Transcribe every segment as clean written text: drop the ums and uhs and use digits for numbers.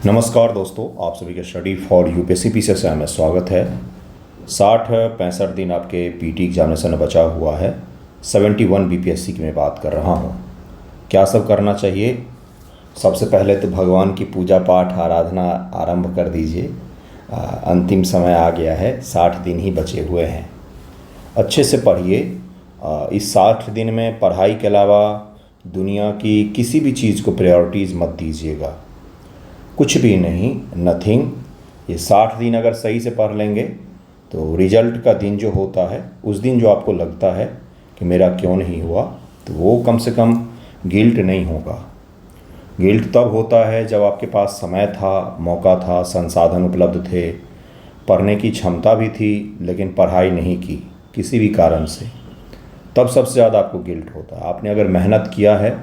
नमस्कार दोस्तों, आप सभी के स्टडी फॉर यूपीएससी पीसीएस में स्वागत है। 65 दिन आपके पीटी एग्जामिनेशन में बचा हुआ है। 71 बीपीएससी की मैं बात कर रहा हूँ। क्या सब करना चाहिए? सबसे पहले तो भगवान की पूजा पाठ आराधना आरंभ कर दीजिए। अंतिम समय आ गया है, 60 दिन ही बचे हुए हैं। अच्छे से पढ़िए। इस 60 दिन में पढ़ाई के अलावा दुनिया की किसी भी चीज़ को प्रायोरिटीज़ मत दीजिएगा, कुछ भी नहीं, नथिंग। ये 60 दिन अगर सही से पढ़ लेंगे तो रिजल्ट का दिन जो होता है, उस दिन जो आपको लगता है कि मेरा क्यों नहीं हुआ, तो वो कम से कम गिल्ट नहीं होगा। गिल्ट तब होता है जब आपके पास समय था, मौका था, संसाधन उपलब्ध थे, पढ़ने की क्षमता भी थी, लेकिन पढ़ाई नहीं की किसी भी कारण से, तब सबसे ज़्यादा आपको गिल्ट होता है। आपने अगर मेहनत किया है,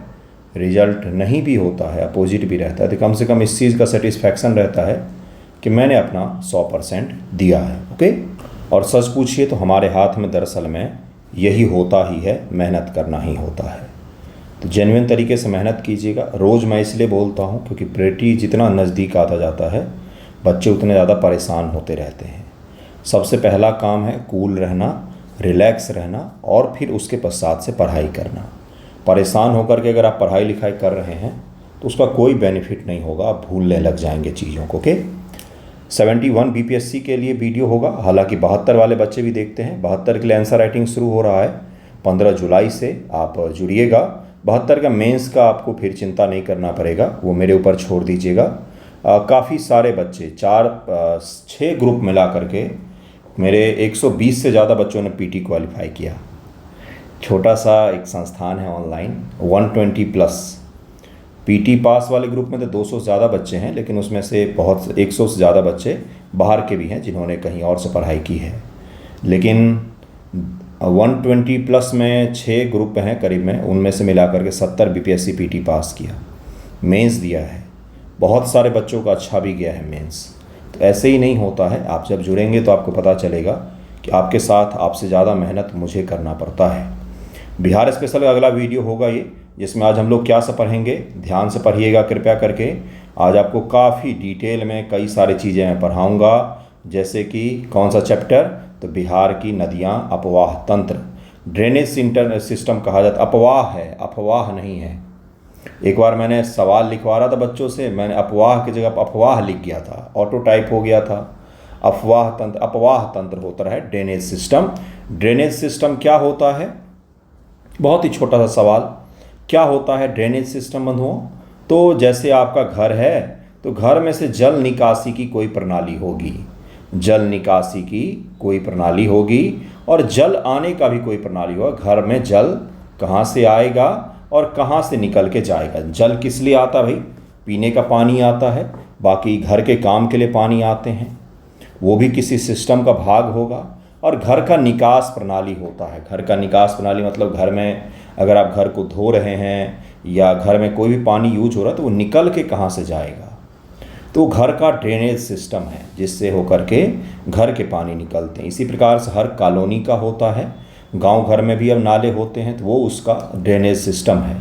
रिजल्ट नहीं भी होता है, अपोजिट भी रहता है, तो कम से कम इस चीज़ का सेटिस्फैक्शन रहता है कि मैंने अपना 100% दिया है। ओके। और सच पूछिए तो हमारे हाथ में दरअसल में यही होता ही है, मेहनत करना ही होता है। तो जेन्युइन तरीके से मेहनत कीजिएगा। रोज़ मैं इसलिए बोलता हूँ क्योंकि प्रेटी जितना नज़दीक आता जाता है, बच्चे उतने ज़्यादा परेशान होते रहते हैं। सबसे पहला काम है कूल रहना, रिलैक्स रहना, और फिर उसके पश्चात से पढ़ाई करना। परेशान होकर के अगर आप पढ़ाई लिखाई कर रहे हैं तो उसका कोई बेनिफिट नहीं होगा, आप भूलने लग जाएंगे चीज़ों को। ओके। 71 बीपीएससी के लिए वीडियो होगा, हालांकि 72 वाले बच्चे भी देखते हैं। 72 के लिए आंसर राइटिंग शुरू हो रहा है 15 जुलाई से, आप जुड़िएगा। 72 का मेंस का आपको फिर चिंता नहीं करना पड़ेगा, वो मेरे ऊपर छोड़ दीजिएगा। काफ़ी सारे बच्चे 6 ग्रुप मिला करके मेरे 120 से ज़्यादा बच्चों ने पीटी क्वालिफाई किया। छोटा सा एक संस्थान है ऑनलाइन, 120+ पीटी पास वाले ग्रुप में तो 200 से ज़्यादा बच्चे हैं, लेकिन उसमें से 100 से ज़्यादा बच्चे बाहर के भी हैं जिन्होंने कहीं और से पढ़ाई की है। लेकिन 120+ में 6 ग्रुप हैं करीब में, उनमें से मिला करके 70 बीपीएससी पीटी पास किया, मेंस दिया है। बहुत सारे बच्चों का अच्छा भी गया है मेंस। तो ऐसे ही नहीं होता है, आप जब जुड़ेंगे तो आपको पता चलेगा कि आपके साथ आपसे ज़्यादा मेहनत मुझे करना पड़ता है। बिहार स्पेशल का अगला वीडियो होगा ये, जिसमें आज हम लोग क्या सब पढ़ेंगे, ध्यान से पढ़िएगा कृपया करके। आज आपको काफ़ी डिटेल में कई सारी चीज़ें मैं पढ़ाऊँगा, जैसे कि कौन सा चैप्टर, तो बिहार की नदियाँ, अपवाह तंत्र, ड्रेनेज सिस्टम कहा जाता, अपवाह है, अफवाह नहीं है। एक बार मैंने सवाल लिखवा रहा था बच्चों से, मैंने अपवाह की जगह अफवाह लिख गया था, ऑटो टाइप हो गया था। अफवाह तंत्र, अपवाह तंत्र होता है ड्रेनेज सिस्टम। ड्रेनेज सिस्टम क्या होता है? बहुत ही छोटा सा सवाल, क्या होता है ड्रेनेज सिस्टम बंधुओं? तो जैसे आपका घर है, तो घर में से जल निकासी की कोई प्रणाली होगी, जल निकासी की कोई प्रणाली होगी, और जल आने का भी कोई प्रणाली होगा। घर में जल कहाँ से आएगा और कहाँ से निकल के जाएगा? जल किस लिए आता है भाई? पीने का पानी आता है, बाकी घर के काम के लिए पानी आते हैं, वो भी किसी सिस्टम का भाग होगा। और घर का निकास प्रणाली होता है। घर का निकास प्रणाली मतलब घर में अगर आप घर को धो रहे हैं या घर में कोई भी पानी यूज हो रहा है तो वो निकल के कहाँ से जाएगा? तो घर का ड्रेनेज सिस्टम है, जिससे होकर के घर के पानी निकलते हैं। इसी प्रकार से हर कॉलोनी का होता है, गांव घर में भी अब नाले होते हैं तो वो उसका ड्रेनेज सिस्टम है।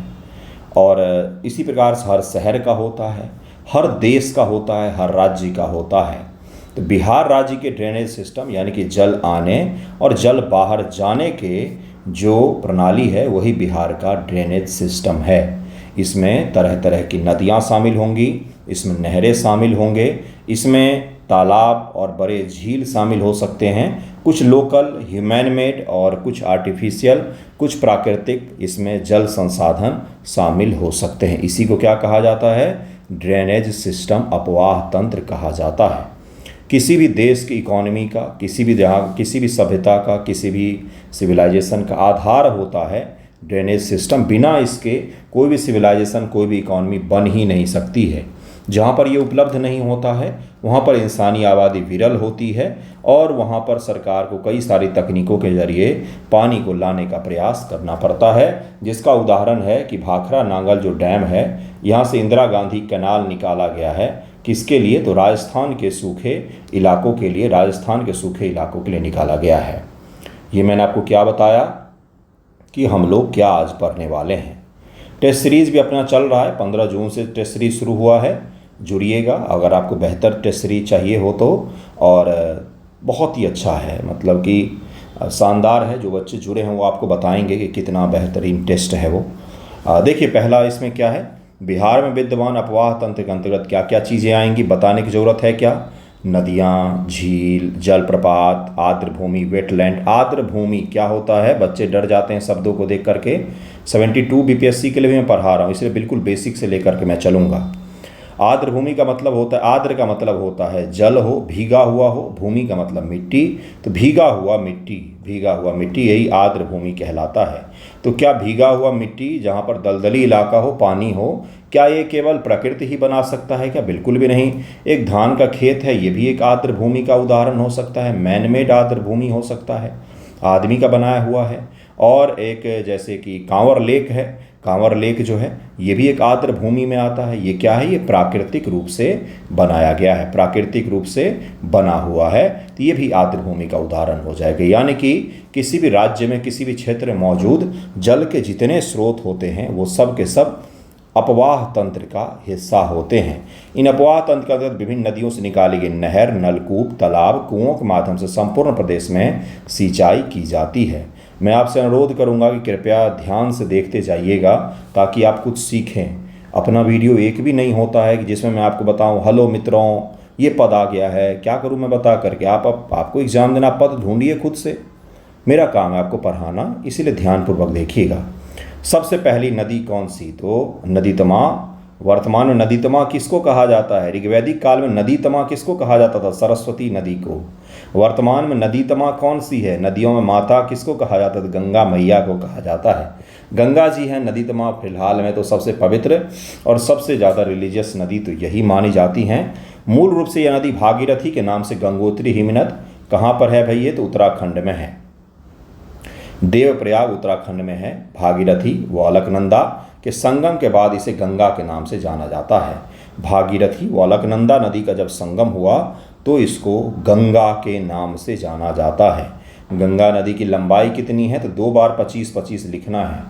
और इसी प्रकार से हर शहर का होता है, हर देश का होता है, हर राज्य का होता है। तो बिहार राज्य के ड्रेनेज सिस्टम यानी कि जल आने और जल बाहर जाने के जो प्रणाली है, वही बिहार का ड्रेनेज सिस्टम है। इसमें तरह तरह की नदियाँ शामिल होंगी, इसमें नहरें शामिल होंगे, इसमें तालाब और बड़े झील शामिल हो सकते हैं, कुछ लोकल ह्यूमन मेड और कुछ आर्टिफिशियल, कुछ प्राकृतिक इसमें जल संसाधन शामिल हो सकते हैं। इसी को क्या कहा जाता है? ड्रेनेज सिस्टम, अपवाह तंत्र कहा जाता है। किसी भी देश की इकोनॉमी का, किसी भी सभ्यता का, किसी भी सिविलाइजेशन का आधार होता है ड्रेनेज सिस्टम। बिना इसके कोई भी सिविलाइजेशन, कोई भी इकोनॉमी बन ही नहीं सकती है। जहाँ पर ये उपलब्ध नहीं होता है वहाँ पर इंसानी आबादी विरल होती है, और वहाँ पर सरकार को कई सारी तकनीकों के जरिए पानी को लाने का प्रयास करना पड़ता है। जिसका उदाहरण है कि भाखड़ा नांगल जो डैम है, यहाँ से इंदिरा गांधी कैनाल निकाला गया है। किसके लिए? तो राजस्थान के सूखे इलाकों के लिए, राजस्थान के सूखे इलाकों के लिए निकाला गया है। ये मैंने आपको क्या बताया कि हम लोग क्या आज पढ़ने वाले हैं। टेस्ट सीरीज़ भी अपना चल रहा है, 15 जून से टेस्ट सीरीज़ शुरू हुआ है। जुड़िएगा अगर आपको बेहतर टेस्ट सीरीज चाहिए हो तो। और बहुत ही अच्छा है, मतलब कि शानदार है। जो बच्चे जुड़े हैं वो आपको बताएंगे कि कितना बेहतरीन टेस्ट है वो। देखिए पहला इसमें क्या है, बिहार में विद्यमान अपवाह तंत्र के अंतर्गत क्या क्या चीज़ें आएंगी, बताने की ज़रूरत है क्या। नदियाँ, झील, जलप्रपात, आर्द्र भूमि, वेटलैंड। आर्द्र भूमि क्या होता है, बच्चे डर जाते हैं शब्दों को देख करके। 72 बीपीएससी के लिए भी मैं पढ़ा रहा हूँ, इसलिए बिल्कुल बेसिक से लेकर के मैं चलूँगा। आर्द्र भूमि का मतलब होता है, आर्द्र का मतलब होता है जल हो, भीगा हुआ हो। भूमि का मतलब मिट्टी, तो भीगा हुआ मिट्टी यही आर्द्र भूमि कहलाता है। तो क्या भीगा हुआ मिट्टी जहाँ पर दलदली इलाका हो, पानी हो, क्या ये केवल प्रकृति ही बना सकता है क्या? बिल्कुल भी नहीं। एक धान का खेत है, ये भी एक आर्द्र भूमि का उदाहरण हो सकता है, मैन मेड आर्द्र भूमि हो सकता है, आदमी का बनाया हुआ है। और एक जैसे कि कांवर लेक है, कांवर लेक जो है ये भी एक आर्द्र भूमि में आता है। ये क्या है, ये प्राकृतिक रूप से बनाया गया है, प्राकृतिक रूप से बना हुआ है, तो ये भी आर्द्र भूमि का उदाहरण हो जाएगा। यानी कि किसी भी राज्य में, किसी भी क्षेत्र में मौजूद जल के जितने स्रोत होते हैं वो सब के सब अपवाह तंत्र का हिस्सा होते हैं। इन अपवाह तंत्र के अंतर्गत विभिन्न नदियों से निकाली गई नहर, नलकूप, तालाब, कुओं के माध्यम से संपूर्ण प्रदेश में सिंचाई की जाती है। मैं आपसे अनुरोध करूंगा कि कृपया ध्यान से देखते जाइएगा ताकि आप कुछ सीखें। अपना वीडियो एक भी नहीं होता है कि जिसमें मैं आपको बताऊं हेलो मित्रों ये पद आ गया है, क्या करूं मैं बता करके। आपको एग्जाम देना, पद ढूंढिए खुद से। मेरा काम है आपको पढ़ाना, इसीलिए ध्यानपूर्वक देखिएगा। सबसे पहली नदी कौन सी, तो नदीतमा। वर्तमान में नदीतमा किसको कहा जाता है? ऋग्वैदिक काल में नदीतमा किसको कहा जाता था? सरस्वती नदी को। वर्तमान में नदीतमा कौन सी है? नदियों में माता किसको कहा जाता है? गंगा मैया को कहा जाता है। गंगा जी हैं नदीतमा फिलहाल में तो सबसे पवित्र और सबसे ज़्यादा रिलीजियस नदी तो यही मानी जाती हैं। मूल रूप से यह नदी भागीरथी के नाम से गंगोत्री हिमनद कहाँ पर है भाई? ये तो उत्तराखंड में है, देवप्रयाग उत्तराखंड में है। भागीरथी व अलकनंदा के संगम के बाद इसे गंगा के नाम से जाना जाता है। भागीरथी व अलकनंदा नदी का जब संगम हुआ तो इसको गंगा के नाम से जाना जाता है। गंगा नदी की लंबाई कितनी है? तो 2 बार 25-25 लिखना है,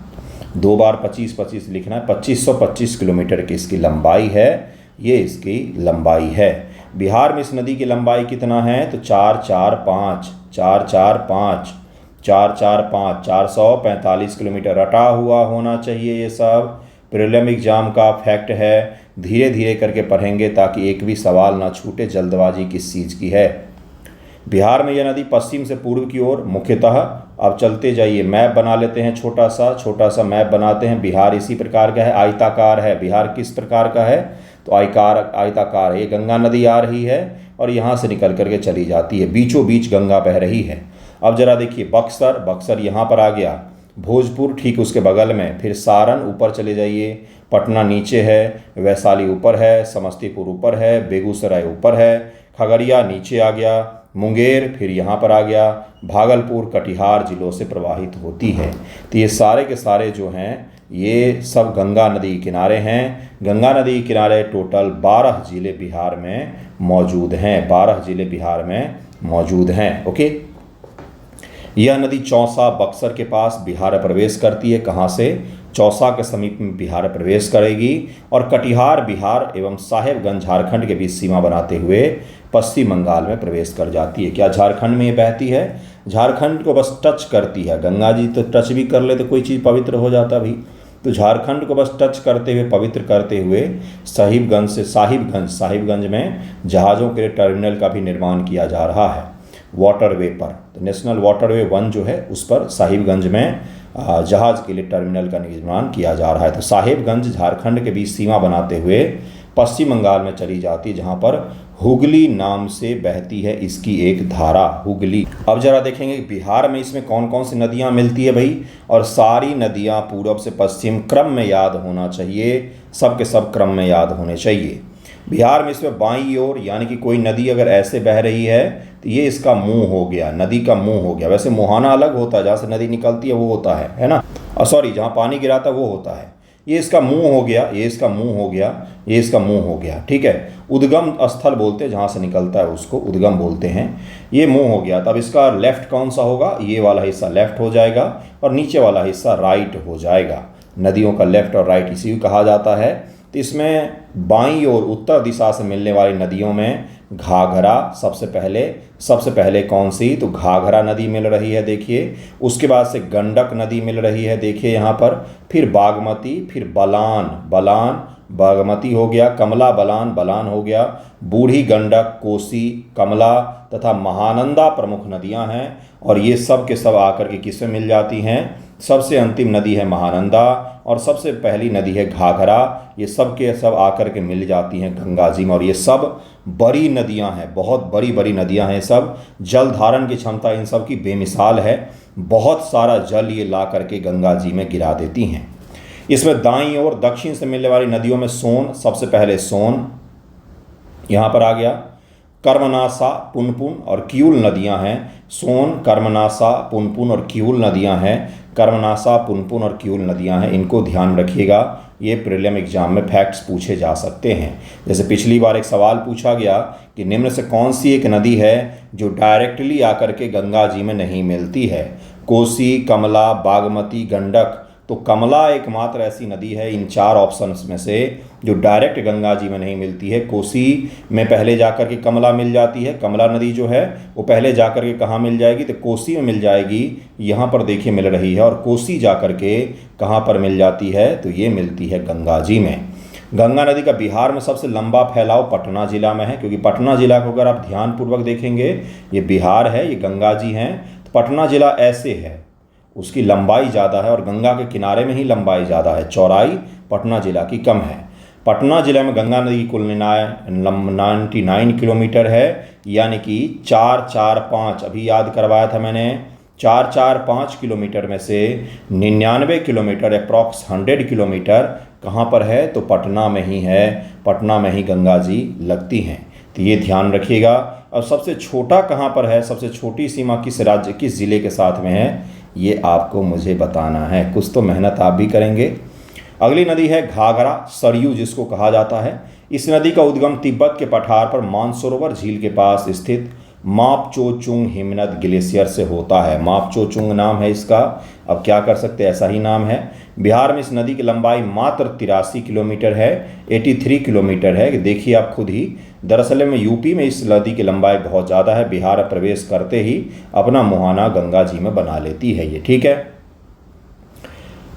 2 बार 25-25 लिखना है। 2525 किलोमीटर की इसकी लंबाई है, ये इसकी लंबाई है। बिहार में इस नदी की लंबाई कितना है? तो 445 445 किलोमीटर। रटा हुआ होना चाहिए ये सब, प्रीलिम एग्जाम का फैक्ट है। धीरे धीरे करके पढ़ेंगे ताकि एक भी सवाल ना छूटे। जल्दबाजी किस चीज़ की है? बिहार में यह नदी पश्चिम से पूर्व की ओर मुख्यतः, अब चलते जाइए, मैप बना लेते हैं, छोटा सा मैप बनाते हैं। बिहार इसी प्रकार का है, आयताकार है। बिहार किस प्रकार का है? तो आयताकार है। ये गंगा नदी आ रही है और यहाँ से निकल करके चली जाती है, बीचों बीच गंगा बह रही है। अब जरा देखिए, बक्सर यहाँ पर आ गया, भोजपुर ठीक उसके बगल में, फिर सारण ऊपर चले जाइए, पटना नीचे है, वैशाली ऊपर है, समस्तीपुर ऊपर है, बेगूसराय ऊपर है, खगड़िया नीचे आ गया, मुंगेर फिर यहाँ पर आ गया, भागलपुर, कटिहार जिलों से प्रवाहित होती है। तो ये सारे के सारे जो हैं ये सब गंगा नदी के किनारे हैं। गंगा नदी के किनारे टोटल 12 जिले बिहार में मौजूद हैं, 12 जिले बिहार में मौजूद हैं। ओके, यह नदी चौसा बक्सर के पास बिहार प्रवेश करती है। कहाँ से? चौसा के समीप में बिहार प्रवेश करेगी और कटिहार बिहार एवं साहेबगंज झारखंड के बीच सीमा बनाते हुए पश्चिम बंगाल में प्रवेश कर जाती है। क्या झारखंड में ये बहती है? झारखंड को बस टच करती है। गंगा जी तो टच भी कर ले तो कोई चीज़ पवित्र हो जाता भी, तो झारखंड को बस टच करते हुए, पवित्र करते हुए साहिबगंज में जहाज़ों के टर्मिनल का भी निर्माण किया जा रहा है वाटरवे पर। तो नेशनल वाटरवे 1 जो है उस पर साहिबगंज में जहाज़ के लिए टर्मिनल का निर्माण किया जा रहा है। तो साहिबगंज झारखंड के बीच सीमा बनाते हुए पश्चिम बंगाल में चली जाती है, जहाँ पर हुगली नाम से बहती है इसकी एक धारा, हुगली। अब जरा देखेंगे कि बिहार में इसमें कौन कौन सी नदियाँ मिलती है भाई, और सारी नदियाँ पूर्व से पश्चिम क्रम में याद होना चाहिए, सब के सब क्रम में याद होने चाहिए। बिहार में इसमें बाईं ओर, यानी कि कोई नदी अगर ऐसे बह रही है तो ये इसका मुंह हो गया, नदी का मुंह हो गया। वैसे मुहाना अलग होता है, जहाँ से नदी निकलती है वो होता है ना, सॉरी, जहाँ पानी गिराता है वो होता है। ये इसका मुंह हो गया, ये इसका मुंह हो गया, ये इसका मुंह हो गया, ठीक है। उद्गम स्थल बोलते हैं, जहाँ से निकलता है उसको उद्गम बोलते हैं। ये मुंह हो गया, तब इसका लेफ्ट कौन सा होगा? ये वाला हिस्सा लेफ्ट हो जाएगा और नीचे वाला हिस्सा राइट हो जाएगा। नदियों का लेफ्ट और राइट इसी को कहा जाता है। तो इसमें बाईं और उत्तर दिशा से मिलने वाली नदियों में घाघरा सबसे पहले कौन सी, तो घाघरा नदी मिल रही है देखिए। उसके बाद से गंडक नदी मिल रही है देखिए यहाँ पर, फिर बागमती, फिर बलान बागमती हो गया, कमला बलान हो गया, बूढ़ी गंडक, कोसी, कमला तथा महानंदा प्रमुख नदियां हैं। और ये सब के सब आकर के किसमें मिल जाती हैं, सबसे अंतिम नदी है महानंदा और सबसे पहली नदी है घाघरा। ये सब के सब आकर के मिल जाती हैं गंगा जी में। और ये सब बड़ी नदियां हैं, बहुत बड़ी नदियां हैं सब। जल धारण की क्षमता इन सब की बेमिसाल है, बहुत सारा जल ये ला करके गंगा जी में गिरा देती हैं। इसमें दाईं और दक्षिण से मिलने वाली नदियों में सोन, सबसे पहले सोन यहाँ पर आ गया। कर्मनासा, पुनपुन और किऊल नदियां हैं। सोन, कर्मनासा, पुनपुन और किऊल नदियां हैं। कर्मनासा, पुनपुन और किऊल नदियां हैं, इनको ध्यान रखिएगा, ये प्रीलिम एग्जाम में फैक्ट्स पूछे जा सकते हैं। जैसे पिछली बार एक सवाल पूछा गया कि निम्न से कौन सी एक नदी है जो डायरेक्टली आकर के गंगा जी में नहीं मिलती है, कोसी, कमला, बागमती, गंडक। तो कमला एकमात्र ऐसी नदी है इन चार ऑप्शंस में से जो डायरेक्ट गंगा जी में नहीं मिलती है। कोसी में पहले जाकर के कमला मिल जाती है, कमला नदी जो है वो पहले जाकर के कहाँ मिल जाएगी, तो कोसी में मिल जाएगी। यहाँ पर देखिए मिल रही है, और कोसी जाकर के कहाँ पर मिल जाती है, तो ये मिलती है गंगा जी में। गंगा नदी का बिहार में सबसे लंबा फैलाव पटना जिला में है, क्योंकि पटना जिला को अगर आप ध्यानपूर्वक देखेंगे, ये बिहार है, ये गंगा जी हैं, तो पटना जिला ऐसे है, उसकी लंबाई ज़्यादा है और गंगा के किनारे में ही लंबाई ज़्यादा है, चौड़ाई पटना जिला की कम है। पटना जिले में गंगा नदी की कुल 99 किलोमीटर है, यानी कि 445, अभी याद करवाया था मैंने, 445 किलोमीटर में से 99 किलोमीटर अप्रॉक्स 100 किलोमीटर कहाँ पर है, तो पटना में ही है, पटना में ही गंगा जी लगती हैं। तो ये ध्यान रखिएगा। और सबसे छोटा कहाँ पर है, सबसे छोटी सीमा किस राज्य, किस ज़िले के साथ में है, ये आपको मुझे बताना है। कुछ तो मेहनत आप भी करेंगे। अगली नदी है घाघरा, सरयू जिसको कहा जाता है। इस नदी का उद्गम तिब्बत के पठार पर मानसरोवर झील के पास स्थित मापचोचुंग हिमनद ग्लेशियर से होता है। मापचोचुंग नाम है इसका, अब क्या कर सकते, ऐसा ही नाम है। बिहार में इस नदी की लंबाई मात्र 83 किलोमीटर है, 83 किलोमीटर है। देखिए आप खुद ही, दरअसल में यूपी में इस नदी की लंबाई बहुत ज़्यादा है, बिहार प्रवेश करते ही अपना मुहाना गंगा जी में बना लेती है ये, ठीक है।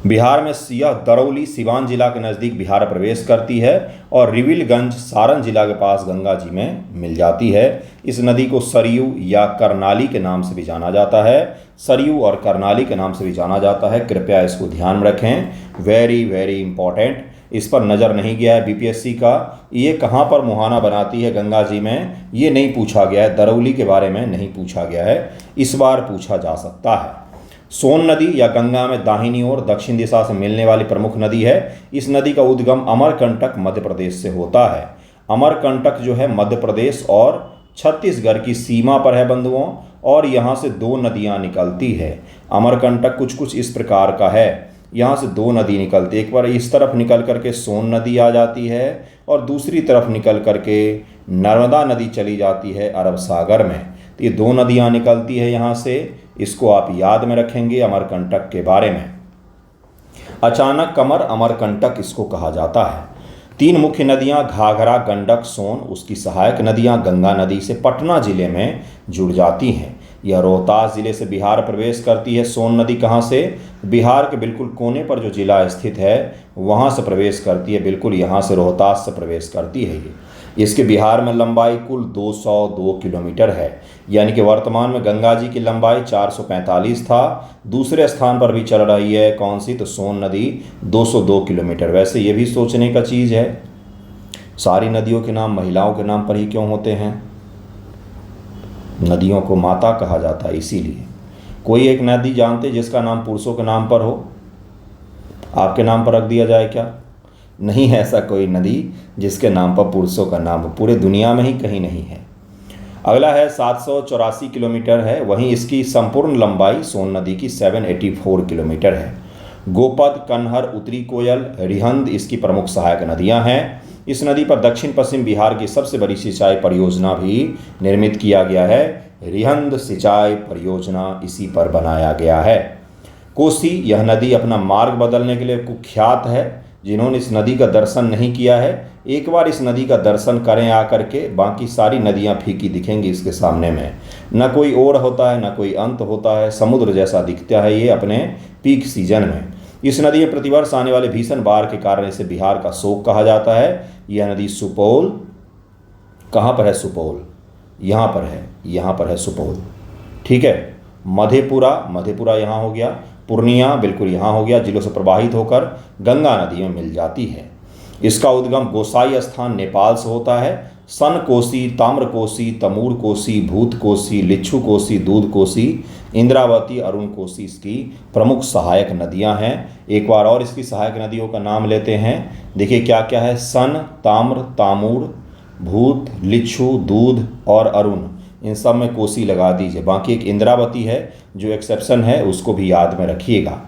बिहार में यह दरौली सिवान जिला के नज़दीक बिहार प्रवेश करती है और रिविलगंज सारण जिला के पास गंगा जी में मिल जाती है। इस नदी को सरयू या करनाली के नाम से भी जाना जाता है, सरयू और करनाली के नाम से भी जाना जाता है, कृपया इसको ध्यान में रखें, वेरी वेरी इंपॉर्टेंट। इस पर नज़र नहीं गया है बीपीएससी का, ये कहाँ पर मुहाना बनाती है गंगा जी में, ये नहीं पूछा गया है, दरौली के बारे में नहीं पूछा गया है, इस बार पूछा जा सकता है। सोन नदी या गंगा में दाहिनी ओर दक्षिण दिशा से मिलने वाली प्रमुख नदी है। इस नदी का उद्गम अमरकंटक मध्य प्रदेश से होता है। अमरकंटक जो है मध्य प्रदेश और छत्तीसगढ़ की सीमा पर है बंधुओं, और यहाँ से दो नदियाँ निकलती है। अमरकंटक कुछ इस प्रकार का है, यहाँ से दो नदी निकलती है, एक बार इस तरफ निकल करके सोन नदी आ जाती है और दूसरी तरफ निकल करके नर्मदा नदी चली जाती है अरब सागर में। तो ये दो नदियाँ निकलती है यहाँ से, इसको आप याद में रखेंगे अमरकंटक के बारे में। अचानक कमर अमरकंटक इसको कहा जाता है। तीन मुख्य नदियां घाघरा, गंडक, सोन, उसकी सहायक नदियां गंगा नदी से पटना जिले में जुड़ जाती हैं। यह रोहतास जिले से बिहार प्रवेश करती है। सोन नदी कहाँ से, बिहार के बिल्कुल कोने पर जो जिला स्थित है वहाँ से प्रवेश करती है, बिल्कुल यहाँ से रोहतास से प्रवेश करती है ये। इसके बिहार में लंबाई कुल 202 किलोमीटर है, यानी कि वर्तमान में गंगा जी की लंबाई 445 था, दूसरे स्थान पर भी चल रही है कौन सी, तो सोन नदी 202 किलोमीटर। वैसे ये भी सोचने का चीज़ है, सारी नदियों के नाम महिलाओं के नाम पर ही क्यों होते हैं, नदियों को माता कहा जाता है इसीलिए। कोई एक नदी जानते जिसका नाम पुरुषों के नाम पर हो, आपके नाम पर रख दिया जाए क्या? नहीं है ऐसा कोई नदी जिसके नाम पर पुरुषों का नाम हो, पूरे दुनिया में ही कहीं नहीं है। अगला है 784 किलोमीटर है, वहीं इसकी संपूर्ण लंबाई सोन नदी की 784 किलोमीटर है। गोपद, कन्हर, उत्तरी कोयल, रिहंद इसकी प्रमुख सहायक नदियां हैं। इस नदी पर दक्षिण पश्चिम बिहार की सबसे बड़ी सिंचाई परियोजना भी निर्मित किया गया है। रिहंद सिंचाई परियोजना इसी पर बनाया गया है। कोसी, यह नदी अपना मार्ग बदलने के लिए कुख्यात है। जिन्होंने इस नदी का दर्शन नहीं किया है, एक बार इस नदी का दर्शन करें आकर के, बाकी सारी नदियाँ फीकी दिखेंगी इसके सामने में। न कोई ओर होता है, न कोई अंत होता है, समुद्र जैसा दिखता है ये अपने पीक सीजन में। इस नदी में प्रतिवर्ष आने वाले भीषण बाढ़ के कारण इसे बिहार का शोक कहा जाता है। यह नदी सुपौल, कहाँ पर है सुपौल, यहाँ पर है, यहाँ पर है सुपौल, ठीक है। मधेपुरा यहाँ हो गया, पूर्णिया बिल्कुल यहाँ हो गया, जिलों से प्रवाहित होकर गंगा नदी में मिल जाती है। इसका उद्गम गोसाई स्थान नेपाल से होता है। सन कोसी, ताम्र कोसी, तमूर कोसी, भूत कोसी, लिच्छू कोसी, दूध कोसी, इंद्रावती, अरुण कोसी इसकी प्रमुख सहायक नदियां हैं। एक बार और इसकी सहायक नदियों का नाम लेते हैं। देखिए क्या क्या है, सन, ताम्र, तामूर, भूत, लिच्छू, दूध और अरुण, इन सब में कोसी लगा दीजिए। बाकी एक इंद्रावती है जो एक्सेप्शन है, उसको भी याद में रखिएगा।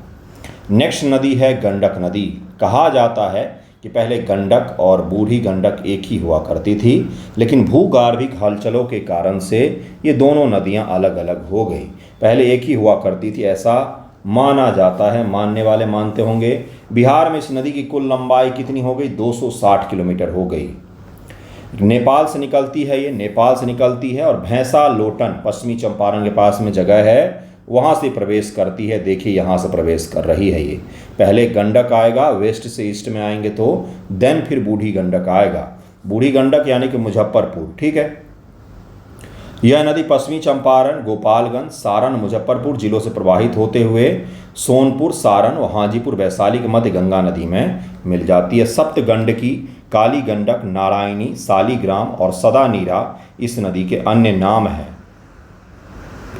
नेक्स्ट नदी है गंडक नदी। कहा जाता है कि पहले गंडक और बूढ़ी गंडक एक ही हुआ करती थी, लेकिन भूगर्भिक हलचलों के कारण से ये दोनों नदियां अलग अलग हो गई। पहले एक ही हुआ करती थी ऐसा माना जाता है, मानने वाले मानते होंगे। बिहार में इस नदी की कुल लंबाई कितनी हो गई, 260 किलोमीटर हो गई। नेपाल से निकलती है, ये नेपाल से निकलती है और भैंसा लोटन पश्चिमी चंपारण के पास में जगह है, वहाँ से प्रवेश करती है। देखिए यहाँ से प्रवेश कर रही है ये। पहले गंडक आएगा, वेस्ट से ईस्ट में आएंगे तो देन फिर बूढ़ी गंडक आएगा। बूढ़ी गंडक यानी कि मुजफ्फरपुर, ठीक है। यह नदी पश्चिमी चंपारण, गोपालगंज, सारण, मुजफ्फरपुर जिलों से प्रवाहित होते हुए सोनपुर, सारण व हाजीपुर, वैशाली के मध्य गंगा नदी में मिल जाती है। सप्त गंडकी, काली गंडक, नारायणी, सालीग्राम और सदा नीरा इस नदी के अन्य नाम हैं।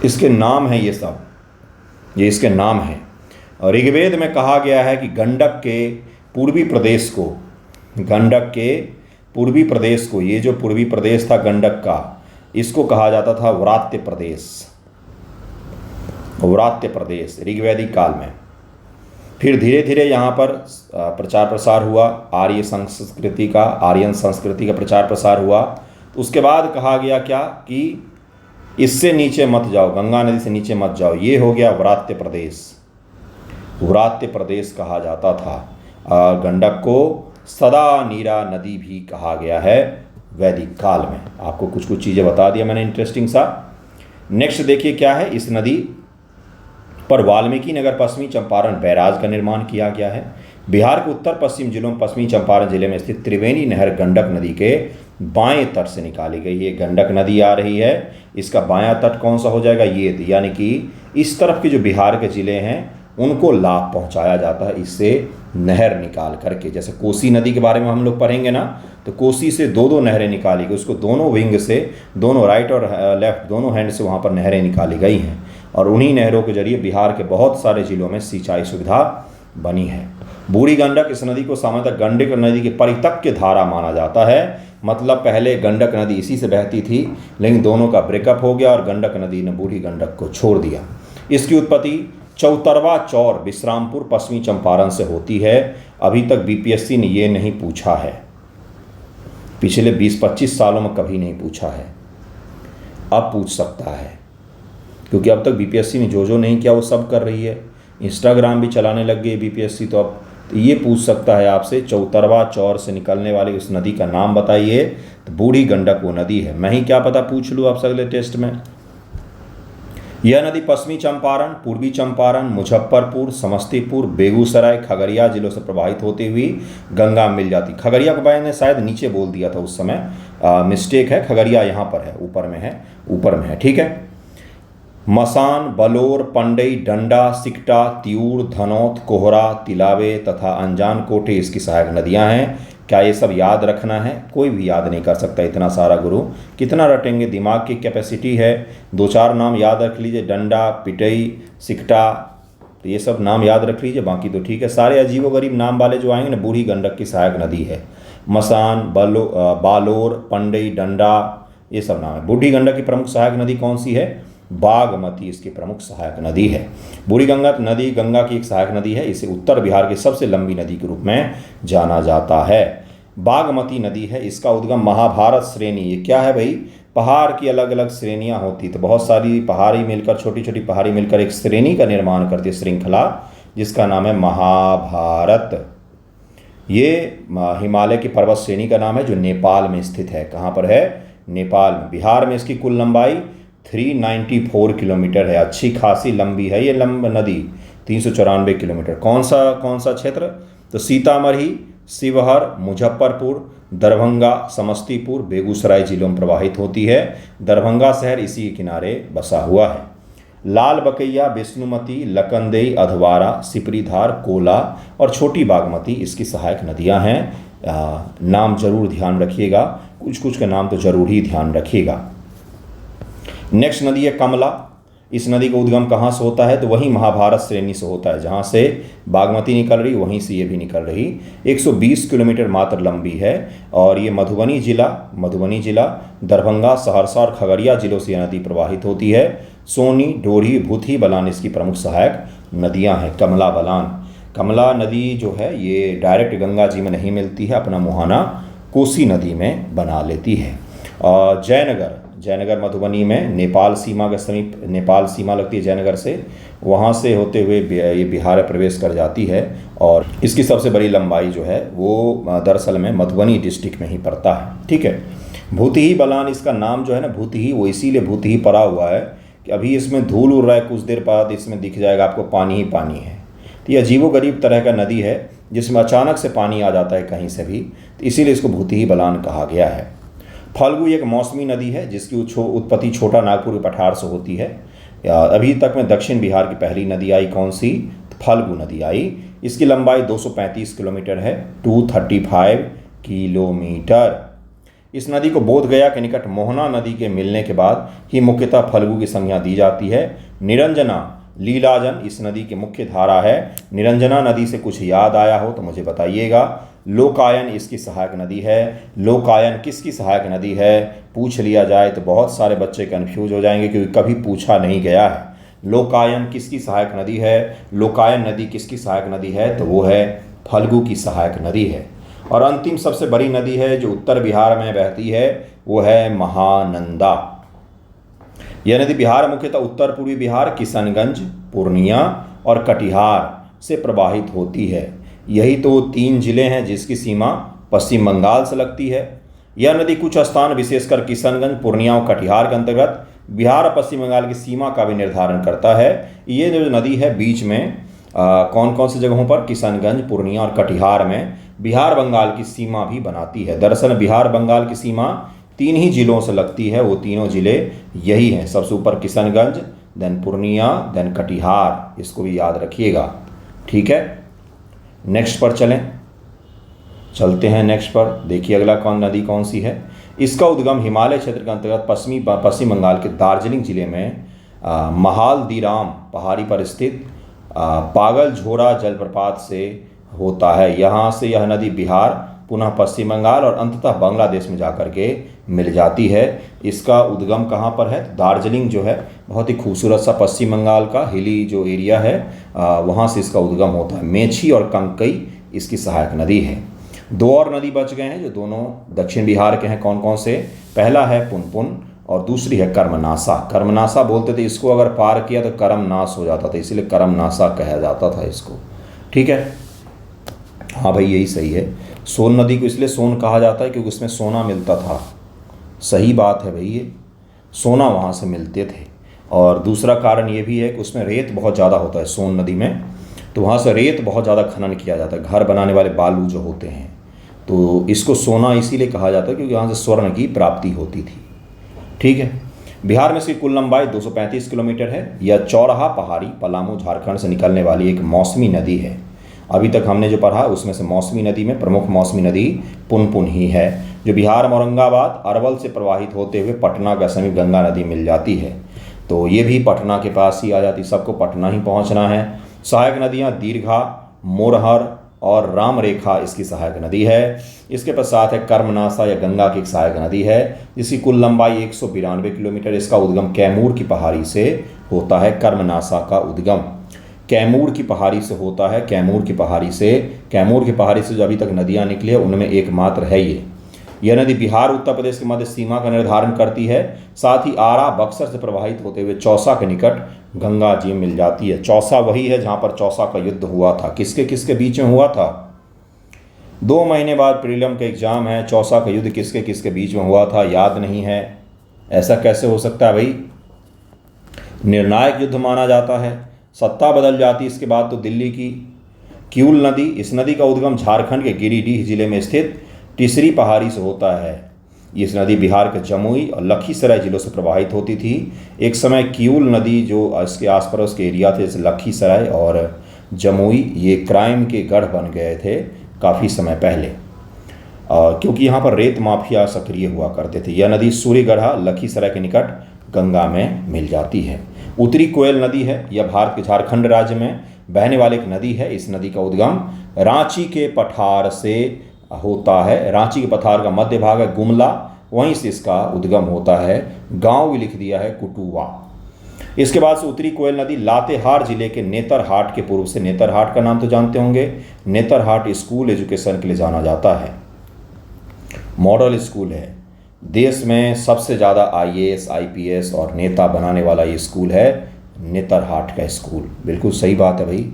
इसके नाम हैं ये सब, ये इसके नाम हैं। और ऋग्वेद में कहा गया है कि गंडक के पूर्वी प्रदेश को, गंडक के पूर्वी प्रदेश को, ये जो पूर्वी प्रदेश था गंडक का, इसको कहा जाता था व्रात्य प्रदेश, व्रात्य प्रदेश ऋग्वैदिक काल में। फिर धीरे धीरे यहाँ पर प्रचार प्रसार हुआ, आर्य संस्कृति का, आर्यन संस्कृति का प्रचार प्रसार हुआ। तो उसके बाद कहा गया क्या कि इससे नीचे मत जाओ, गंगा नदी से नीचे मत जाओ, ये हो गया व्रात्य प्रदेश। व्रात्य प्रदेश कहा जाता था। गंडक को सदा नीरा नदी भी कहा गया है वैदिक काल में। आपको कुछ कुछ चीज़ें बता दिया मैंने इंटरेस्टिंग सा। नेक्स्ट देखिए क्या है, इस नदी पर वाल्मीकि नगर पश्चिमी चंपारण बैराज का निर्माण किया गया है। बिहार के उत्तर पश्चिम जिलों में पश्चिमी चंपारण जिले में स्थित त्रिवेणी नहर गंडक नदी के बाएं तट से निकाली गई है। गंडक नदी आ रही है, इसका बायां तट कौन सा हो जाएगा, ये, यानी कि इस तरफ के जो बिहार के ज़िले हैं उनको लाभ पहुंचाया जाता है इससे नहर निकाल करके। जैसे कोसी नदी के बारे में हम लोग पढ़ेंगे ना, तो कोसी से दो दो नहरें निकाली गई, उसको दोनों विंग से, दोनों राइट और लेफ्ट दोनों हैंड से वहाँ पर नहरें निकाली गई हैं। और उन्हीं नहरों के जरिए बिहार के बहुत सारे ज़िलों में सिंचाई सुविधा बनी है। बूढ़ी गंडक, इस नदी को सामान्यतः गंडक नदी की परितक्य धारा माना जाता है। मतलब पहले गंडक नदी इसी से बहती थी, लेकिन दोनों का ब्रेकअप हो गया और गंडक नदी ने बूढ़ी गंडक को छोड़ दिया। इसकी उत्पत्ति चौतरवा चौर, विश्रामपुर, पश्चिमी चंपारण से होती है। अभी तक बीपीएससी ने ये नहीं पूछा है, पिछले 20-25 सालों में कभी नहीं पूछा है, अब पूछ सकता है, क्योंकि अब तक बीपीएससी ने जो जो नहीं किया वो सब कर रही है। इंस्टाग्राम भी चलाने लग गई बीपीएससी, तो अब तो ये पूछ सकता है आपसे, चौतरवा चौर से निकलने वाली उस नदी का नाम बताइए। तो बूढ़ी गंडक वो नदी है। मैं ही क्या पता पूछ लूँ आपसे अगले टेस्ट में। यह नदी पश्चिमी चंपारण, पूर्वी चंपारण, मुजफ्फरपुर, समस्तीपुर, बेगूसराय, खगड़िया जिलों से प्रवाहित होती हुई गंगा मिल जाती। खगड़िया को मैंने शायद नीचे बोल दिया था उस समय, मिस्टेक है। खगड़िया यहाँ पर है, ऊपर में है, ऊपर में है, ठीक है। मसान, बलौर, पंडई, डंडा, सिकटा, तिऊर, धनौत, कोहरा, तिलावे तथा अनजान कोटे इसकी सहायक नदियां हैं। क्या ये सब याद रखना है? कोई भी याद नहीं कर सकता इतना सारा गुरु, कितना रटेंगे, दिमाग की कैपेसिटी है। 2-4 नाम याद रख लीजिए, डंडा, पिटई, सिकटा, तो ये सब नाम याद रख लीजिए, बाकी तो ठीक है। सारे अजीबोगरीब नाम वाले जो आएंगे ना, बूढ़ी गंडक की सहायक नदी है। मसान, बालोर, पंडई, डंडा, ये सब नाम है। बूढ़ी गंडक की प्रमुख सहायक नदी कौन सी है? बागमती इसकी प्रमुख सहायक नदी है। बूढ़ी गंगा नदी गंगा की एक सहायक नदी है। इसे उत्तर बिहार की सबसे लंबी नदी के रूप में जाना जाता है। बागमती नदी है, इसका उद्गम महाभारत श्रेणी, ये क्या है भाई? पहाड़ की अलग अलग श्रेणियां होती, तो बहुत सारी पहाड़ी मिलकर, छोटी छोटी पहाड़ी मिलकर एक श्रेणी का निर्माण करती है, श्रृंखला, जिसका नाम है महाभारत। ये हिमालय की पर्वत श्रेणी का नाम है जो नेपाल में स्थित है। कहाँ पर है? नेपाल में। बिहार में इसकी कुल लंबाई 394 किलोमीटर है। अच्छी खासी लंबी है ये नदी, 394 किलोमीटर। कौन सा क्षेत्र? तो सीतामढ़ी, शिवहर, मुजफ्फरपुर, दरभंगा, समस्तीपुर, बेगूसराय जिलों में प्रवाहित होती है। दरभंगा शहर इसी के किनारे बसा हुआ है। लाल बकैया, विष्णुमती, लखनदेई, अधवारा, सिपरीधार, कोला और छोटी बागमती इसकी सहायक नदियां हैं। नाम जरूर ध्यान रखिएगा, कुछ कुछ का नाम तो जरूर ही ध्यान रखिएगा। नेक्स्ट नदी है कमला। इस नदी का उद्गम कहाँ से होता है? तो वहीं महाभारत श्रेणी से होता है, जहाँ से बागमती निकल रही वहीं से ये भी निकल रही। 120 किलोमीटर मात्र लंबी है और ये मधुबनी जिला, दरभंगा, सहरसा और खगड़िया जिलों से यह नदी प्रवाहित होती है। सोनी, डोरी, भूथी, बलान इसकी प्रमुख सहायक नदियाँ हैं। कमला नदी जो है ये डायरेक्ट गंगा जी में नहीं मिलती है, अपना मुहाना कोसी नदी में बना लेती है। और जयनगर मधुबनी में नेपाल सीमा के समीप, नेपाल सीमा लगती है जयनगर से, वहाँ से होते हुए ये बिहार प्रवेश कर जाती है। और इसकी सबसे बड़ी लंबाई जो है वो दरअसल में मधुबनी डिस्ट्रिक्ट में ही पड़ता है। ठीक है। भूतही बलान इसका नाम जो है ना, भूतही, वो इसीलिए भूतही पड़ा हुआ है कि अभी इसमें धूल उड़ रहा है, कुछ देर बाद इसमें दिख जाएगा आपको पानी ही पानी है। तो ये अजीबोगरीब तरह का नदी है जिसमें अचानक से पानी आ जाता है कहीं से भी, तो इसीलिए इसको भूतही बलान कहा गया है। फल्गु एक मौसमी नदी है जिसकी उत्पत्ति छोटा नागपुर के पठार से होती है। अभी तक में दक्षिण बिहार की पहली नदी आई, कौन सी? तो फल्गु नदी आई। इसकी लंबाई 235 किलोमीटर है, 235 किलोमीटर। इस नदी को बोधगया के निकट मोहना नदी के मिलने के बाद ही मुख्यतः फल्गु की संज्ञा दी जाती है। निरंजना, लीलाजन इस नदी की मुख्य धारा है। निरंजना नदी से कुछ याद आया हो तो मुझे बताइएगा। लोकायन इसकी सहायक नदी है। लोकायन किसकी सहायक नदी है? पूछ लिया जाए तो बहुत सारे बच्चे कन्फ्यूज हो जाएंगे क्योंकि कभी पूछा नहीं गया है। लोकायन किसकी सहायक नदी है? लोकायन नदी किसकी सहायक नदी है? तो वो है फल्गु की सहायक नदी है। और अंतिम सबसे बड़ी नदी है जो उत्तर बिहार में बहती है, वो है महानंदा। यह नदी बिहार मुख्यतः उत्तर पूर्वी बिहार, किशनगंज, पूर्णिया और कटिहार से प्रवाहित होती है। यही तो 3 जिले हैं जिसकी सीमा पश्चिम बंगाल से लगती है। यह नदी कुछ स्थान विशेषकर किशनगंज, पूर्णिया और कटिहार के अंतर्गत बिहार और पश्चिम बंगाल की सीमा का भी निर्धारण करता है। ये जो नदी है बीच में कौन कौन सी जगहों पर? किशनगंज, पूर्णिया और कटिहार में बिहार बंगाल की सीमा भी बनाती है। दरअसल बिहार बंगाल की सीमा 3 ही जिलों से लगती है, वो तीनों जिले यही हैं। सबसे ऊपर किशनगंज, देन पूर्णिया, देन कटिहार, इसको भी याद रखिएगा। ठीक है, नेक्स्ट पर चलते हैं नेक्स्ट पर। देखिए अगला नदी कौन सी है। इसका उद्गम हिमालय क्षेत्र के अंतर्गत पश्चिम बंगाल के दार्जिलिंग जिले में महालदीराम पहाड़ी पर स्थित पागल झोरा जलप्रपात से होता है। यहाँ से यह नदी बिहार, पुनः पश्चिम बंगाल और अंततः बांग्लादेश में जाकर के मिल जाती है। इसका उद्गम कहाँ पर है? दार्जिलिंग जो है बहुत ही खूबसूरत सा पश्चिम बंगाल का हिली जो एरिया है, वहाँ से इसका उद्गम होता है। मेची और कंकई इसकी सहायक नदी है। 2 और नदी बच गए हैं जो दोनों दक्षिण बिहार के हैं। कौन कौन से? पहला है पुनपुन और दूसरी है कर्मनासा। कर्मनासा बोलते थे इसको, अगर पार किया तो कर्मनाश हो जाता था, इसीलिए कर्मनासा कहा जाता था इसको। ठीक है, हाँ भाई यही सही है। सोन नदी को इसलिए सोन कहा जाता है क्योंकि उसमें सोना मिलता था। सही बात है भाई, ये सोना वहाँ से मिलते थे। और दूसरा कारण ये भी है कि उसमें रेत बहुत ज़्यादा होता है सोन नदी में, तो वहाँ से रेत बहुत ज़्यादा खनन किया जाता है। घर बनाने वाले बालू जो होते हैं, तो इसको सोना इसीलिए कहा जाता है क्योंकि यहाँ से स्वर्ण की प्राप्ति होती थी। ठीक है, बिहार में इसकी कुल लंबाई 235 किलोमीटर है। यह चौराहा पहाड़ी पलामू झारखंड से निकलने वाली एक मौसमी नदी है। अभी तक हमने जो पढ़ा उसमें से मौसमी नदी में प्रमुख मौसमी नदी पुनपुन ही है, जो बिहार में औरंगाबाद अरवल से प्रवाहित होते हुए पटना के समीप गंगा नदी मिल जाती है। तो ये भी पटना के पास ही आ जाती, सबको पटना ही पहुंचना है। सहायक नदियां दीर्घा, मोरहर और रामरेखा इसकी सहायक नदी है। इसके पश्चात है कर्मनासा या गंगा की एक सहायक नदी है जिसकी कुल लंबाई 192 किलोमीटर। इसका उद्गम कैमूर की पहाड़ी से होता है। कर्मनासा का उद्गम कैमूर की पहाड़ी से होता है। कैमूर की पहाड़ी से जो अभी तक नदियाँ निकली है उनमें एकमात्र है ये। यह नदी बिहार उत्तर प्रदेश के मध्य सीमा का निर्धारण करती है। साथ ही आरा बक्सर से प्रवाहित होते हुए चौसा के निकट गंगा जी मिल जाती है। चौसा वही है जहाँ पर चौसा का युद्ध हुआ था। किसके किसके बीच में हुआ था? 2 महीने बाद प्रीलिम का एग्ज़ाम है, चौसा का युद्ध किसके किसके बीच में हुआ था याद नहीं है। ऐसा कैसे हो सकता है भाई? निर्णायक युद्ध माना जाता है। सत्ता बदल जाती इसके बाद तो दिल्ली की। किऊल नदी, इस नदी का उद्गम झारखंड के गिरिडीह जिले में स्थित टिसरी पहाड़ी से होता है। इस नदी बिहार के जमुई और लखीसराय जिलों से प्रवाहित होती थी। एक समय किऊल नदी जो इसके आस पड़ोस के एरिया थे जैसे लखीसराय और जमुई, ये क्राइम के गढ़ बन गए थे काफ़ी समय पहले, क्योंकि यहाँ पर रेत माफिया सक्रिय हुआ करते थे। यह नदी सूर्यगढ़ा लखीसराय के निकट गंगा में मिल जाती है। उत्तरी कोयल नदी है, यह भारत के झारखंड राज्य में बहने वाली एक नदी है। इस नदी का उद्गम रांची के पठार से होता है। रांची के पठार का मध्य भाग है गुमला, वहीं से इसका उद्गम होता है। गांव भी लिख दिया है कुटुवा। इसके बाद से उत्तरी कोयल नदी लातेहार जिले के नेतरहाट के पूर्व से, नेतरहाट का नाम तो जानते होंगे, नेतरहाट स्कूल एजुकेशन के लिए जाना जाता है, मॉडल स्कूल है। देश में सबसे ज़्यादा IAS IPS और नेता बनाने वाला ये स्कूल है नेतरहाट का स्कूल। बिल्कुल सही बात है भाई,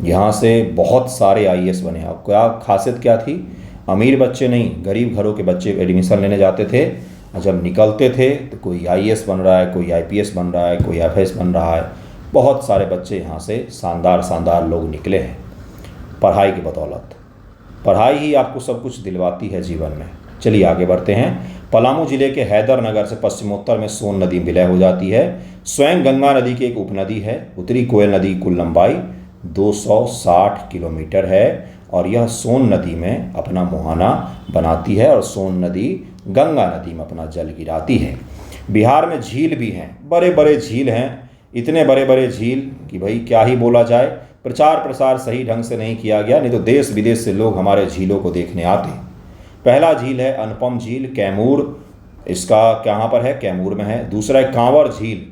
यहाँ से बहुत सारे IAS बने हैं। अब क्या खासियत क्या थी? अमीर बच्चे नहीं, गरीब घरों के बच्चे एडमिशन लेने जाते थे, और जब निकलते थे तो कोई IAS बन रहा है, कोई IPS बन रहा है, कोई FS बन रहा है। बहुत सारे बच्चे यहाँ से शानदार लोग निकले हैं पढ़ाई की बदौलत। पढ़ाई ही आपको सब कुछ दिलवाती है जीवन में। चलिए आगे बढ़ते हैं। पलामू जिले के हैदरनगर से पश्चिमोत्तर में सोन नदी विलय हो जाती है। स्वयं गंगा नदी की एक उपनदी है। उत्तरी कोयल नदी की कुल लंबाई 260 किलोमीटर है और यह सोन नदी में अपना मुहाना बनाती है और सोन नदी गंगा नदी में अपना जल गिराती है। बिहार में झील भी हैं, बड़े बड़े झील हैं, इतने बड़े बड़े झील कि भाई क्या ही बोला जाए। प्रचार प्रसार सही ढंग से नहीं किया गया, नहीं तो देश विदेश से लोग हमारे झीलों को देखने आते। पहला झील है अनुपम झील, कैमूर, इसका कहाँ पर है? कैमूर में है। दूसरा है कांवर झील,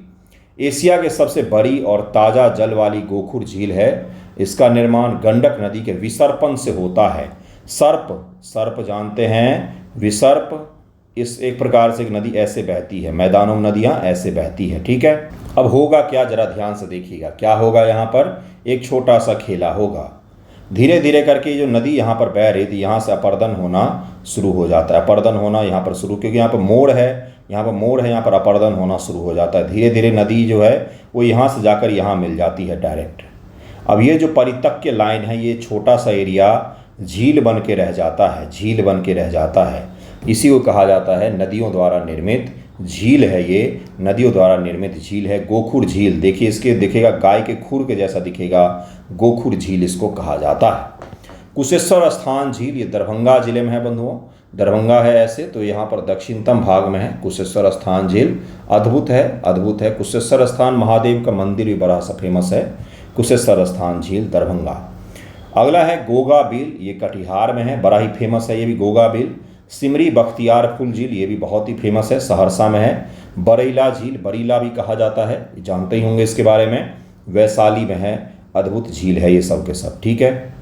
एशिया के सबसे बड़ी और ताज़ा जल वाली गोखुर झील है। इसका निर्माण गंडक नदी के विसर्पण से होता है। सर्प जानते हैं, विसर्प, इस एक प्रकार से एक नदी ऐसे बहती है, मैदानों में नदियाँ ऐसे बहती है। ठीक है, अब होगा क्या जरा ध्यान से देखिएगा। क्या होगा? यहाँ पर एक छोटा सा खेला होगा। धीरे धीरे करके जो नदी यहाँ पर बह रही थी, यहाँ से अपर्दन होना शुरू हो जाता है। अपर्दन होना यहाँ पर शुरू, क्योंकि यहाँ पर मोड़ है, यहाँ पर अपर्दन होना शुरू हो जाता है। धीरे धीरे नदी जो है वो यहाँ से जाकर यहाँ मिल जाती है डायरेक्ट। अब ये जो परितक्य लाइन है, ये छोटा सा एरिया झील बन के रह जाता है, झील बन के रह जाता है। इसी को कहा जाता है नदियों द्वारा निर्मित झील है। ये नदियों द्वारा निर्मित झील है। गोखुर झील, देखिए इसके दिखेगा गाय के खुर के जैसा दिखेगा, गोखुर झील इसको कहा जाता है। कुशेश्वर स्थान झील, ये दरभंगा जिले में है बंधुओं, दरभंगा है ऐसे तो यहाँ पर दक्षिणतम भाग में है कुशेश्वर स्थान झील। अद्भुत है। कुशेश्वर स्थान महादेव का मंदिर भी बड़ा सा फेमस है, कुशेश्वर स्थान झील दरभंगा। अगला है गोगा बील, ये कटिहार में है, बड़ा ही फेमस है ये भी गोगा बील। सिमरी बख्तियारपुर झील, ये भी बहुत ही फेमस है, सहरसा में है। बरेला झील, बरीला भी कहा जाता है, जानते ही होंगे इसके बारे में, वैशाली में है। अद्भुत झील है ये सब के सब। ठीक है,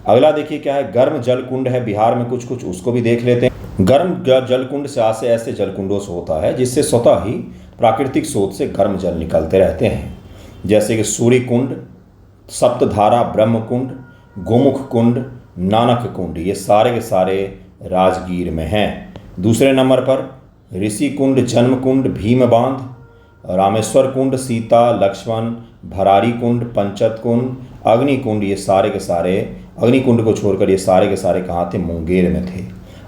अगला देखिए क्या है, गर्म जलकुंड है बिहार में कुछ उसको भी देख लेते हैं। गर्म जलकुंड से ऐसे जलकुंडों से होता है जिससे स्वतः ही प्राकृतिक स्रोत से गर्म जल निकलते रहते हैं, जैसे कि सूर्य कुंड, सप्तधारा ब्रह्म कुंड, गोमुख कुंड, नानक कुंड, ये सारे के सारे राजगीर में हैं। दूसरे नंबर पर ऋषि कुंड, जन्म कुंड, भीम बांध, रामेश्वर कुंड, सीता लक्ष्मण, भरारी कुंड, पंचत कुंड, अग्नि कुंड, ये सारे के सारे, अग्नि कुंड को छोड़कर ये सारे के सारे कहाँ थे? मुंगेर में थे।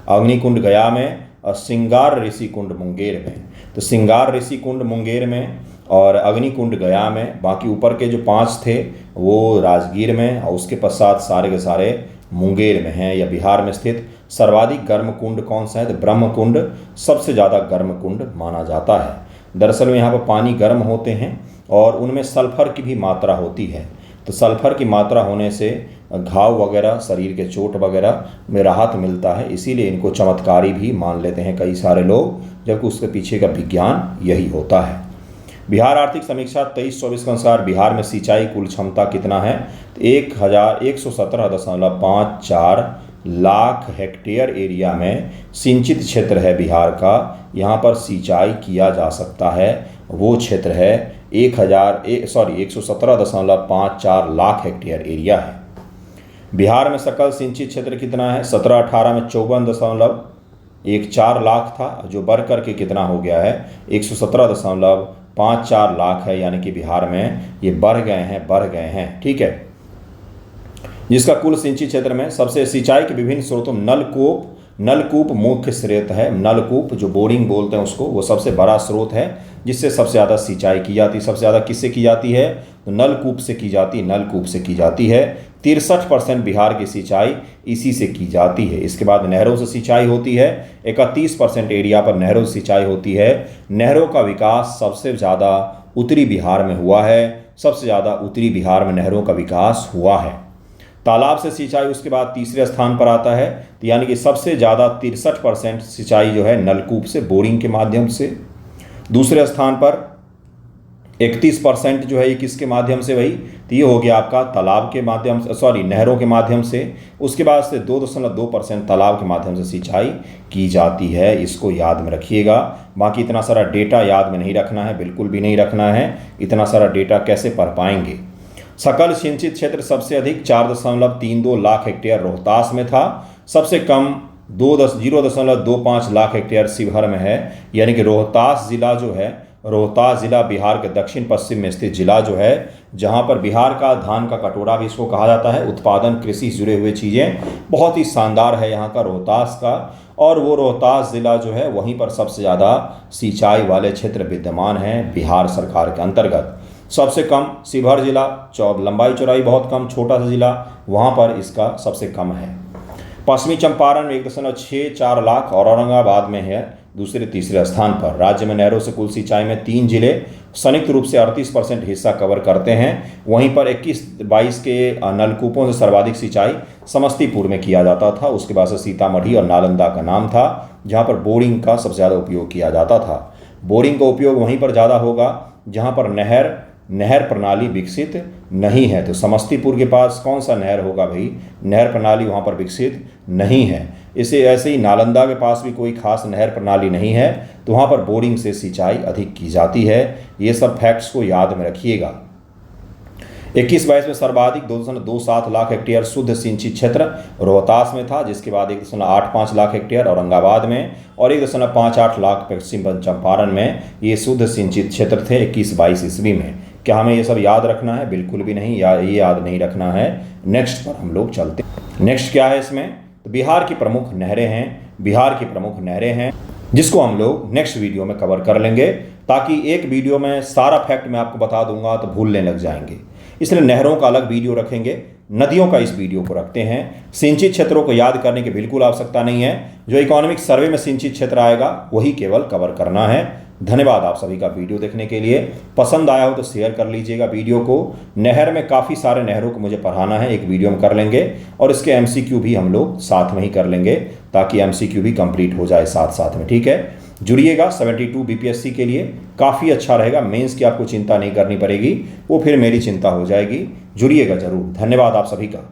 अग्नि कुंड गया में और सिंगार ऋषि कुंड मुंगेर में। तो सिंगार ऋषि कुंड मुंगेर में और अग्नि कुंड गया में, बाकी ऊपर के जो 5 थे वो राजगीर में, और उसके पश्चात सारे के सारे मुंगेर में हैं या बिहार में स्थित। सर्वाधिक गर्म कुंड कौन सा है? तो ब्रह्म कुंड सबसे ज़्यादा गर्म कुंड माना जाता है। दरअसल में यहाँ पर पानी गर्म होते हैं और उनमें सल्फर की भी मात्रा होती है, तो सल्फर की मात्रा होने से घाव वगैरह, शरीर के चोट वगैरह में राहत मिलता है, इसीलिए इनको चमत्कारी भी मान लेते हैं कई सारे लोग, जबकि उसके पीछे का विज्ञान यही होता है। बिहार आर्थिक समीक्षा 23-24 के अनुसार बिहार में सिंचाई कुल क्षमता कितना है? तो 1117.54 लाख हेक्टेयर एरिया में सिंचित क्षेत्र है बिहार का। यहाँ पर सिंचाई किया जा सकता है, वो क्षेत्र है 117.54 लाख हेक्टेयर एरिया है। बिहार में सकल सिंचित क्षेत्र कितना है? 17-18 में 54.14 लाख था, जो बढ़ करके कितना हो गया है? 117.54 लाख है। यानी कि बिहार में ये बढ़ गए हैं। ठीक है, जिसका कुल सिंचित क्षेत्र में सबसे सिंचाई के विभिन्न स्रोतों में नलकूप मुख्य स्रोत है। नलकूप जो बोरिंग बोलते हैं उसको, वो सबसे बड़ा स्रोत है जिससे सबसे ज़्यादा सिंचाई की जाती है। सबसे ज़्यादा किससे की जाती है? तो नलकूप से की जाती है। 63% बिहार की सिंचाई इसी से की जाती है। इसके बाद नहरों से सिंचाई होती है। 31% एरिया पर नहरों से सिंचाई होती है। नहरों का विकास सबसे ज़्यादा उत्तरी बिहार में हुआ है। सबसे ज़्यादा उत्तरी बिहार में नहरों का विकास हुआ है। तालाब से सिंचाई उसके बाद तीसरे स्थान पर आता है। तो यानी कि सबसे ज़्यादा 63% सिंचाई जो है नलकूप से, बोरिंग के माध्यम से। दूसरे स्थान पर 31% जो है ये किसके माध्यम से? वही तो ये हो गया आपका तालाब के माध्यम से, नहरों के माध्यम से। उसके बाद से 2.2% तालाब के माध्यम से सिंचाई की जाती है। इसको याद में रखिएगा। बाकी इतना सारा डेटा याद में नहीं रखना है, बिल्कुल भी नहीं रखना है। इतना सारा डेटा कैसे पढ़ पाएंगे? सकल सिंचित क्षेत्र सबसे अधिक 4.32 लाख हेक्टेयर रोहतास में था। सबसे कम 0.25 लाख हेक्टेयर शिवहर में है। यानी कि रोहतास ज़िला बिहार के दक्षिण पश्चिम में स्थित जिला जो है, जहां पर बिहार का धान का कटोरा भी इसको कहा जाता है। उत्पादन, कृषि से जुड़े हुए चीज़ें बहुत ही शानदार है यहाँ का रोहतास का। और वो रोहतास ज़िला जो है वहीं पर सबसे ज़्यादा सिंचाई वाले क्षेत्र विद्यमान हैं बिहार सरकार के अंतर्गत। सबसे कम शिवहर जिला, लंबाई चौड़ाई बहुत कम, छोटा सा जिला, वहाँ पर इसका सबसे कम है। पश्चिमी चंपारण में 1.64 लाख और औरंगाबाद में है तीसरे स्थान पर। राज्य में नहरों से कुल सिंचाई में 3 जिले संयुक्त रूप से 38% हिस्सा कवर करते हैं। वहीं पर 21-22 के नलकूपों से सर्वाधिक सिंचाई समस्तीपुर में किया जाता था। उसके बाद से सीतामढ़ी और नालंदा का नाम था, जहाँ पर बोरिंग का सबसे ज़्यादा उपयोग किया जाता था। बोरिंग का उपयोग वहीं पर ज़्यादा होगा जहाँ पर नहर प्रणाली विकसित नहीं है। तो समस्तीपुर के पास कौन सा नहर होगा भाई? नहर प्रणाली वहाँ पर विकसित नहीं है। इसे ऐसे ही नालंदा के पास भी कोई खास नहर प्रणाली नहीं है, तो वहाँ पर बोरिंग से सिंचाई अधिक की जाती है। ये सब फैक्ट्स को याद में रखिएगा। 21-22 में सर्वाधिक 2.27 लाख हेक्टेयर शुद्ध सिंचित क्षेत्र रोहतास में था, जिसके बाद 1.85 लाख हेक्टेयर औरंगाबाद में और 1.58 लाख पश्चिम चंपारण में ये शुद्ध सिंचित क्षेत्र थे 21-22 ईस्वी में। क्या हमें ये सब याद रखना है? बिल्कुल भी नहीं, ये याद नहीं रखना है। नेक्स्ट पर हम लोग चलते हैं। नेक्स्ट क्या है इसमें? तो बिहार की प्रमुख नहरें हैं, जिसको हम लोग नेक्स्ट वीडियो में कवर कर लेंगे, ताकि एक वीडियो में सारा फैक्ट मैं आपको बता दूंगा तो भूलने लग जाएंगे। इसलिए नहरों का अलग वीडियो रखेंगे, नदियों का इस वीडियो को रखते हैं। सिंचित क्षेत्रों को याद करने की बिल्कुल आवश्यकता नहीं है। जो इकोनॉमिक सर्वे में सिंचित क्षेत्र आएगा वही केवल कवर करना है। धन्यवाद आप सभी का वीडियो देखने के लिए। पसंद आया हो तो शेयर कर लीजिएगा वीडियो को। नहर में काफ़ी सारे नहरों को मुझे पढ़ाना है, एक वीडियो में कर लेंगे और इसके MCQ भी हम लोग साथ में ही कर लेंगे, ताकि MCQ भी कंप्लीट हो जाए साथ में। ठीक है, जुड़िएगा। 72 BPSC के लिए काफ़ी अच्छा रहेगा। मेंस की आपको चिंता नहीं करनी पड़ेगी, वो फिर मेरी चिंता हो जाएगी। जुड़िएगा ज़रूर। धन्यवाद आप सभी का।